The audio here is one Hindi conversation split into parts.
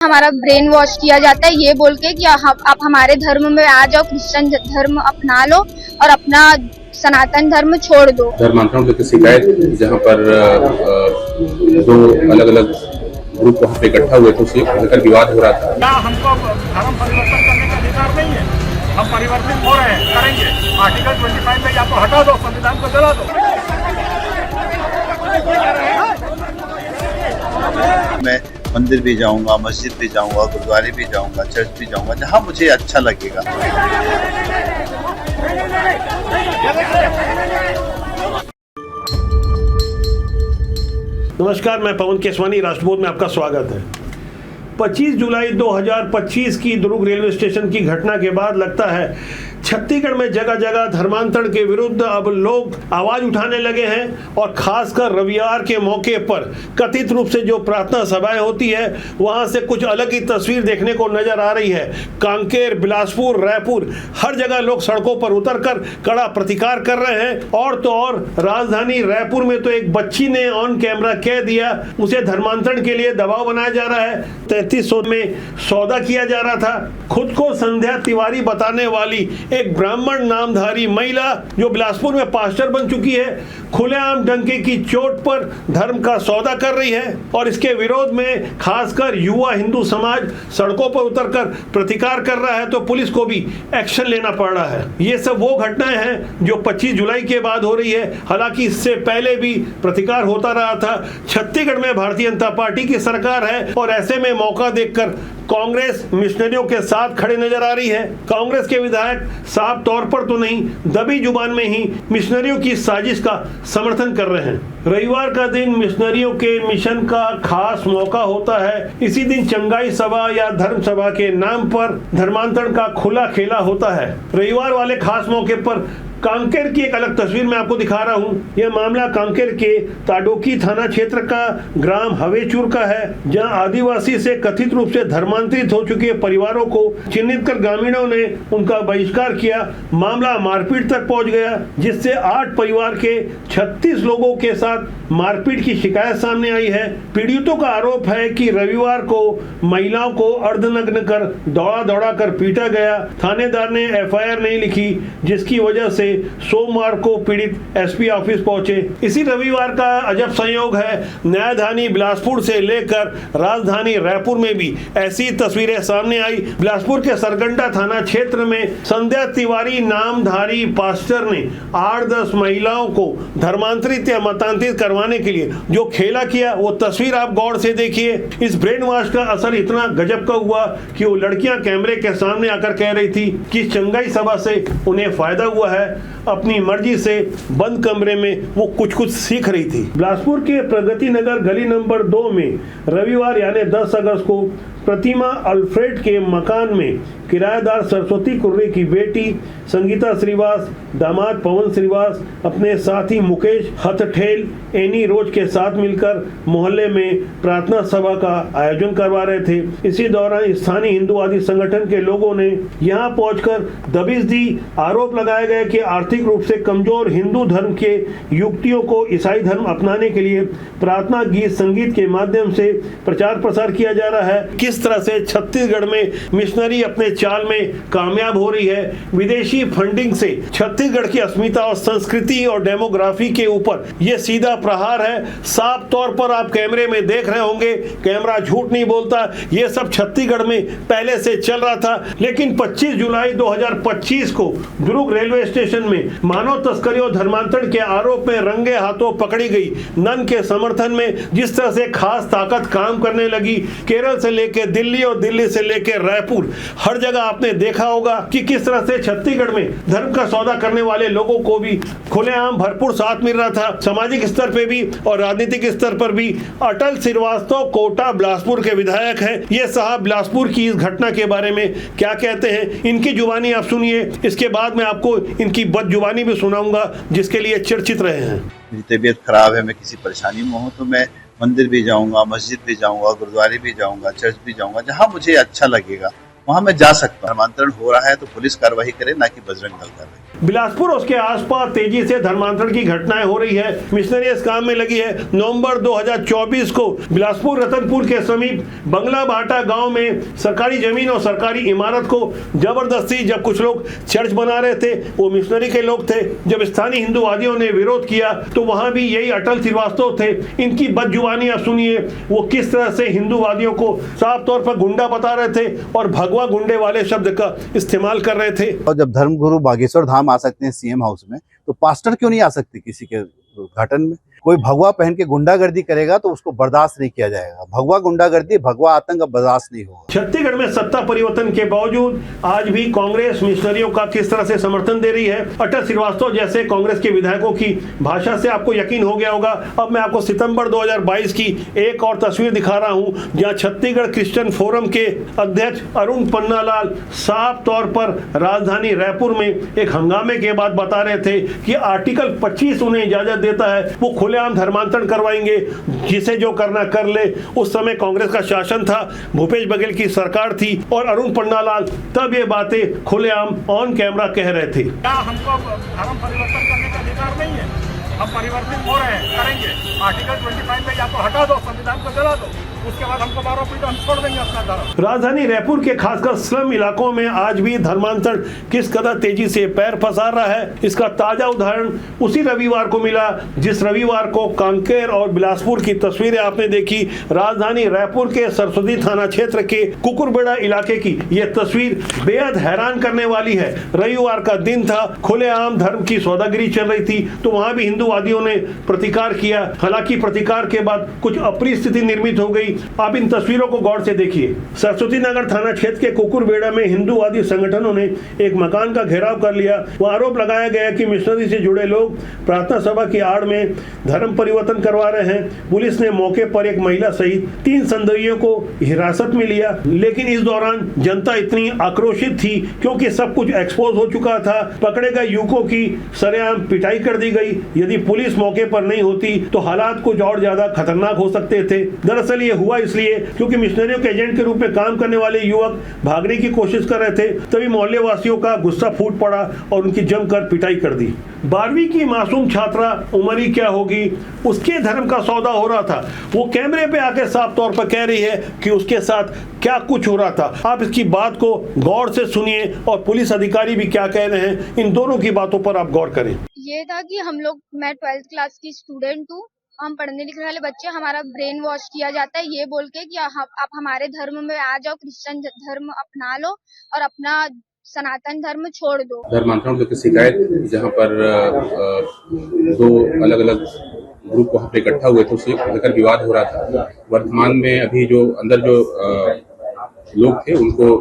हमारा ब्रेन वॉश किया जाता है ये बोल के कि आप हमारे धर्म में आ जाओ, क्रिश्चियन धर्म अपना लो और अपना सनातन धर्म छोड़ दो। धर्मांतरण की शिकायत जहाँ पर दो अलग अलग ग्रुप वहाँ पे इकट्ठा हुए थे, उसे लेकर विवाद हो रहा था। क्या हमको धर्म परिवर्तन करने का अधिकार नहीं है? हम परिवर्तित हो रहे हैं, करेंगे। आर्टिकल 25 में या तो हटा दो, संविधान को जला दो। मैं मंदिर भी जाऊंगा, मस्जिद भी जाऊंगा, गुरुद्वारे भी जाऊंगा, चर्च भी जाऊंगा, जहां मुझे अच्छा लगेगा। नमस्कार, मैं पवन केसवानी, राष्ट्रबोध में आपका स्वागत है। 25 जुलाई 2025 की दुर्ग रेलवे स्टेशन की घटना के बाद लगता है छत्तीसगढ़ में जगह जगह धर्मांतरण के विरुद्ध अब लोग आवाज उठाने लगे हैं और खासकर रविवार के मौके पर कथित रूप से जो प्रार्थना सभाएं होती है वहां से कुछ अलग ही तस्वीर देखने को नजर आ रही है। कांकेर, बिलासपुर, रायपुर, हर जगह लोग सड़कों पर उतरकर कड़ा प्रतिकार कर रहे हैं। और तो और राजधानी रायपुर में तो एक बच्ची ने ऑन कैमरा कह दिया उसे धर्मांतरण के लिए दबाव बनाया जा रहा है। 3300 में सौदा किया जा रहा था। खुद को संध्या तिवारी बताने वाली एक ब्राह्मण नामधारी महिला जो बिलासपुर में पास्टर बन चुकी है, खुलेआम डंके की चोट पर धर्म का सौदा कर रही है और इसके विरोध में खासकर युवा हिंदू समाज सड़कों पर उतरकर प्रतिकार कर रहा है, तो पुलिस को भी एक्शन लेना पड़ रहा है। ये सब वो घटनाएं हैं जो 25 जुलाई के बाद हो रही है। हालांकि इससे पहले भी प्रतिकार होता रहा था। छत्तीसगढ़ में भारतीय जनता पार्टी की सरकार है और ऐसे में मौका देखकर कांग्रेस मिशनरियों के साथ खड़े नजर आ रही है। कांग्रेस के विधायक साफ तौर पर तो नहीं, दबी जुबान में ही मिशनरियों की साजिश का समर्थन कर रहे हैं। रविवार का दिन मिशनरियों के मिशन का खास मौका होता है। इसी दिन चंगाई सभा या धर्म सभा के नाम पर धर्मांतरण का खुला खेला होता है। रविवार वाले खास मौके पर कांकेर की एक अलग तस्वीर मैं आपको दिखा रहा हूं। यह मामला कांकेर के ताडोकी थाना क्षेत्र का ग्राम हवेचूर का है, जहां आदिवासी से कथित रूप से धर्मांतरित हो चुके परिवारों को चिन्हित कर ग्रामीणों ने उनका बहिष्कार किया। मामला मारपीट तक पहुंच गया, जिससे 8 परिवार के 36 लोगों के साथ मारपीट की शिकायत सामने आई है। पीड़ितों का आरोप है कि रविवार को महिलाओं को अर्धनग्न कर दौड़ा कर पीटा गया। थानेदार ने FIR नहीं लिखी, जिसकी वजह से सोमवार को पीड़ित SP ऑफिस पहुंचे। इसी रविवार का अजब संयोग है, न्यायधानी बिलासपुर से लेकर राजधानी रायपुर में भी ऐसी तस्वीरें सामने आई। बिलासपुर के सरगंडा थाना क्षेत्र में संध्या तिवारी नामधारी पास्टर ने 8-10 महिलाओं को धर्मांतरित या मतांतरित करवाने के लिए जो खेला किया, वो तस्वीर आप गौर से देखिए। इस ब्रेन वॉश का असर इतना गजब का हुआ कि वो लड़कियां कैमरे के सामने आकर कह रही थी कि चंगाई सभा से उन्हें फायदा हुआ है। अपनी मर्जी से बंद कमरे में वो कुछ सीख रही थी। बिलासपुर के प्रगति नगर गली नंबर 2 में रविवार यानी 10 अगस्त को प्रतिमा अल्फ्रेड के मकान में किराएदार सरस्वती कुर्रे की बेटी संगीता श्रीवास, दामाद पवन श्रीवास अपने साथी मुकेश हथठेल एनी रोज के साथ मिलकर मोहल्ले में प्रार्थना सभा का आयोजन करवा रहे थे। इसी दौरान स्थानीय हिंदूवादी संगठन के लोगों ने यहां पहुंचकर दबिश दी। आरोप लगाए गए कि आर्थिक रूप से कमजोर हिंदू धर्म के युवतियों को ईसाई धर्म अपनाने के लिए प्रार्थना गीत संगीत के माध्यम से प्रचार प्रसार किया जा रहा है। किस तरह से छत्तीसगढ़ में मिशनरी अपने चाल में कामयाब हो रही है। विदेशी फंडिंग से छत्तीसगढ़ की अस्मिता और संस्कृति और डेमोग्राफी के ऊपर यह सीधा प्रहार है। साफ तौर पर आप कैमरे में देख रहे होंगे, कैमरा झूठ नहीं बोलता। यह सब छत्तीसगढ़ में पहले से चल रहा था, लेकिन 25 जुलाई 2025 को दुर्ग रेलवे स्टेशन में मानव तस्करी और धर्मांतरण के आरोप में रंगे हाथों पकड़ी गई नन के समर्थन में जिस तरह से खास ताकत काम करने लगी, केरल से लेकर दिल्ली और दिल्ली से लेकर रायपुर, हर जगह आपने देखा होगा कि किस तरह से छत्तीसगढ़ में धर्म का सौदा करने वाले लोगों को भी खुलेआम भरपूर साथ मिल रहा था। सामाजिक स्तर पे भी और राजनीतिक स्तर पर भी। अटल श्रीवास्तव कोटा बिलासपुर के विधायक हैं। ये साहब बिलासपुर की इस घटना के बारे में क्या कहते हैं, इनकी जुबानी आप सुनिए। इसके बाद मैं आपको इनकी बदजुबानी भी सुनाऊंगा जिसके लिए चर्चित रहे हैं। मेरी तबीयत खराब है, मैं किसी परेशानी में हूँ, तो मैं मंदिर भी जाऊंगा, मस्जिद भी जाऊंगा, गुरुद्वारे भी जाऊंगा, चर्च भी जाऊंगा, जहां मुझे अच्छा लगेगा वहाँ मैं जा सकता हूँ। धर्मांतरण हो रहा है तो पुलिस कार्रवाई करे, ना कि बजरंग दल कर रही है। बिलासपुर और उसके आसपास तेजी से धर्मांतरण की घटनाएं हो रही है। मिशनरी इस काम में लगी है। नवंबर 2024 को बिलासपुर रतनपुर के समीप बंगला भाटा गांव में सरकारी जमीन और सरकारी इमारत को जबरदस्ती जब कुछ लोग चर्च बना रहे थे, वो मिशनरी के लोग थे, जब स्थानीय हिंदूवादियों ने विरोध किया तो वहां भी यही अटल श्रीवास्तव थे। इनकी बदजुबानी आप सुनिए, वो किस तरह से हिंदूवादियों को साफ तौर पर गुंडा बता रहे थे और भगवा गुंडे वाले शब्द का इस्तेमाल कर रहे थे। और जब धर्मगुरु बागेश्वर धाम आ सकते हैं सीएम हाउस में, तो पास्टर क्यों नहीं आ सकते किसी के उद्घाटन में? कोई भगवा पहन के गुंडागर्दी करेगा तो उसको बर्दाश्त नहीं किया जाएगा। भगवा गुंडागर्दी, भगवा आतंक बर्दाश्त नहीं होगा। छत्तीसगढ़ में सत्ता परिवर्तन के बावजूद आज भी कांग्रेस मिशनरियों का किस तरह से समर्थन दे रही है। अटल श्रीवास्तव जैसे कांग्रेस के विधायकों की भाषा से आपको यकीन हो गया होगा। अब मैं आपको सितंबर 2022 की एक और तस्वीर दिखा रहा हूं, जहां छत्तीसगढ़ क्रिश्चियन फोरम के अध्यक्ष अरुण पन्नालाल साफ तौर पर राजधानी रायपुर में एक हंगामे के बाद बता रहे थे कि आर्टिकल 25 उन्हें इजाजत देता है, वो खुलेआम धर्मांतरण करवाएंगे, जिसे जो करना कर ले। उस समय कांग्रेस का शासन था, भूपेश बघेल की सरकार थी और अरुण पन्नालाल तब ये बातें खुलेआम ऑन कैमरा कह रहे थे। क्या हमको धर्म परिवर्तन करने का अधिकार नहीं है? हम परिवर्तित हो रहे हैं, करेंगे। आर्टिकल 25 में या तो हटा दो, संविधान को जला दो, उसके बाद हमको मारो पीटो, हम छोड़ देंगे अपना धर्म। राजधानी रायपुर के खासकर स्लम इलाकों में आज भी धर्मांतरण किस कदर तेजी से पैर पसार रहा है, इसका ताजा उदाहरण उसी रविवार को मिला जिस रविवार को कांकेर और बिलासपुर की तस्वीरें आपने देखी। राजधानी रायपुर के सरस्वती थाना क्षेत्र के कुकुरबेड़ा इलाके की यह तस्वीर बेहद हैरान करने वाली है। रविवार का दिन था, खुलेआम धर्म की सौदागरी चल रही थी, तो वहां भी हिंदूवादियों ने प्रतिकार किया। हालांकि प्रतिकार के बाद कुछ अप्रिय स्थिति निर्मित हो गई। आप इन तस्वीरों को गौर से देखिए। सरस्वती नगर थाना क्षेत्र के कुकुरबेड़ा में हिंदूवादी संगठनों ने एक मकान का घेराव कर लिया। वह आरोप लगाया गया कि मिशनरी से जुड़े लोग प्रार्थना सभा की आड़ में धर्म परिवर्तन करवा रहे हैं। पुलिस ने मौके पर एक महिला सहित 3 संदेहियों को हिरासत में लिया, लेकिन इस दौरान जनता इतनी आक्रोशित थी क्योंकि सब कुछ एक्सपोज हो चुका था। पकड़े गए युवकों की सरेआम पिटाई कर दी गई। यदि पुलिस मौके पर नहीं होती तो हालात कुछ और ज्यादा खतरनाक हो सकते थे। दरअसल ये हुआ इसलिए क्योंकि मिशनरियों के एजेंट के रूप में काम करने वाले युवक भागने की कोशिश कर रहे थे। तभी मोहल्ले वासियों का गुस्सा फूट पड़ा और उनकी जमकर पिटाई कर दी। 12वीं की मासूम छात्रा उम्र ही क्या होगी, उसके धर्म का सौदा हो रहा था। वो कैमरे पे आके साफ तौर पर कह रही है कि उसके साथ क्या कुछ हो रहा था। आप इसकी बात को गौर से सुनिए और पुलिस अधिकारी भी क्या कह रहे हैं, इन दोनों की बातों पर आप गौर करें। ये था कि मैं 12th क्लास की स्टूडेंट हूँ, हम पढ़ने लिखने वाले बच्चे, हमारा ब्रेन वॉश किया जाता है ये बोल के कि आप हमारे धर्म में आ जाओ, क्रिश्चियन धर्म अपना लो और अपना सनातन धर्म छोड़ दो। धर्मांतरण की शिकायत जहाँ पर 2 अलग अलग ग्रुप वहाँ पे इकट्ठा हुए थे, उसे लेकर विवाद हो रहा था। वर्तमान में अभी जो अंदर जो लोग थे उनको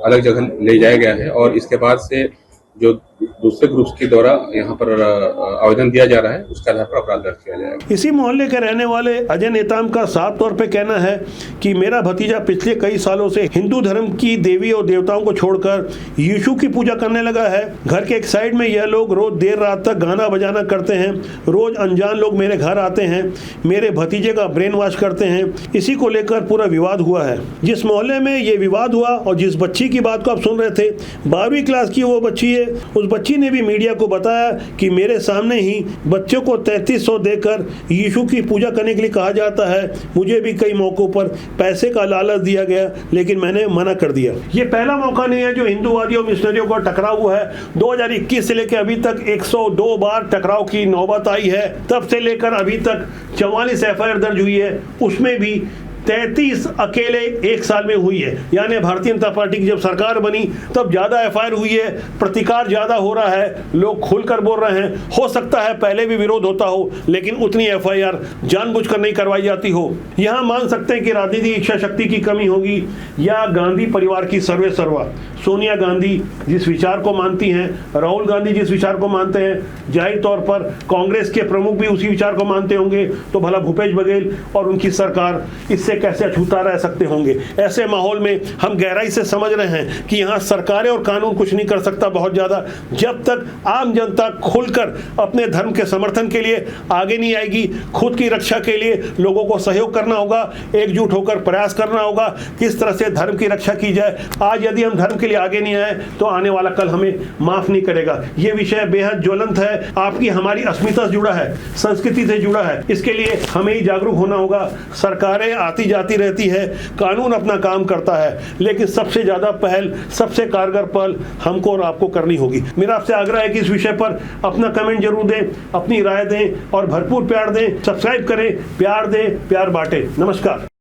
अलग जगह ले जाया गया है और इसके बाद से जो दूसरे ग्रुप्स के द्वारा यहाँ पर आवेदन दिया जा रहा है, उसका आधार पर अपराध दर्ज किया जाएगा। इसी मोहल्ले के रहने वाले अजय नेताम का साफ तौर पे कहना है कि मेरा भतीजा पिछले कई सालों से हिंदू धर्म की देवी और देवताओं को छोड़कर यीशु की पूजा करने लगा है। घर के एक साइड में यह लोग रोज देर रात तक गाना बजाना करते हैं। रोज अनजान लोग मेरे घर आते हैं, मेरे भतीजे का ब्रेन वॉश करते हैं। इसी को लेकर पूरा विवाद हुआ है। जिस मोहल्ले में ये विवाद हुआ और जिस बच्ची की बात को आप सुन रहे थे, 12वीं क्लास की वो बच्ची है। उस बच्ची ने भी मीडिया को बताया कि मेरे सामने ही बच्चों को 3300 देकर यीशु की पूजा करने के लिए कहा जाता है। मुझे भी कई मौकों पर पैसे का लालच दिया गया, लेकिन मैंने मना कर दिया। ये पहला मौका नहीं है जो हिंदूवादियों मिशनरियों का टकराव हुआ है। 2021 से लेकर अभी तक 102 बार टकराव की नौबत आई है। तब से लेकर अभी तक 44 FIR दर्ज हुई है, उसमें भी 33 अकेले 1 साल में हुई है। यानी भारतीय जनता पार्टी की जब सरकार बनी तब ज्यादा FIR हुई है, प्रतिकार ज्यादा हो रहा है, लोग खुलकर बोल रहे हैं। हो सकता है पहले भी विरोध होता हो, लेकिन उतनी FIR जानबूझकर नहीं करवाई जाती हो। यहाँ मान सकते हैं कि राजनीतिक इच्छा शक्ति की कमी होगी या गांधी परिवार की सर्वे सर्वा। सोनिया गांधी जिस विचार को मानती हैं, राहुल गांधी जिस विचार को मानते हैं, जाहिर तौर पर कांग्रेस के प्रमुख भी उसी विचार को मानते होंगे, तो भला भूपेश बघेल और उनकी सरकार इससे इससे कैसे अछूता रह सकते होंगे। ऐसे माहौल में हम गहराई से समझ रहे हैं कि यहाँ सरकारें और कानून कुछ नहीं कर सकता बहुत ज़्यादा, जब तक आम जनता खुलकर अपने धर्म के समर्थन के लिए आगे नहीं आएगी। खुद की रक्षा के लिए लोगों को सहयोग करना होगा, एकजुट होकर प्रयास करना होगा किस तरह से धर्म की रक्षा की जाए। आज यदि हम धर्म के लिए आगे नहीं आए तो आने वाला कल हमें माफ नहीं करेगा। ये विषय बेहद ज्वलंत है, आपकी हमारी अस्मिता से जुड़ा है, संस्कृति से जुड़ा है। इसके लिए हमें ही जागरूक होना होगा। सरकारें आती जाती रहती है, कानून अपना काम करता है, लेकिन सबसे ज्यादा पहल, सबसे कारगर पहल हमको और आपको करनी होगी। मेरा आपसे आग्रह है कि इस विषय पर अपना कमेंट जरूर दें, अपनी राय दें और भरपूर प्यार दें। सब्सक्राइब करें, प्यार दें, प्यार बांटें। नमस्कार।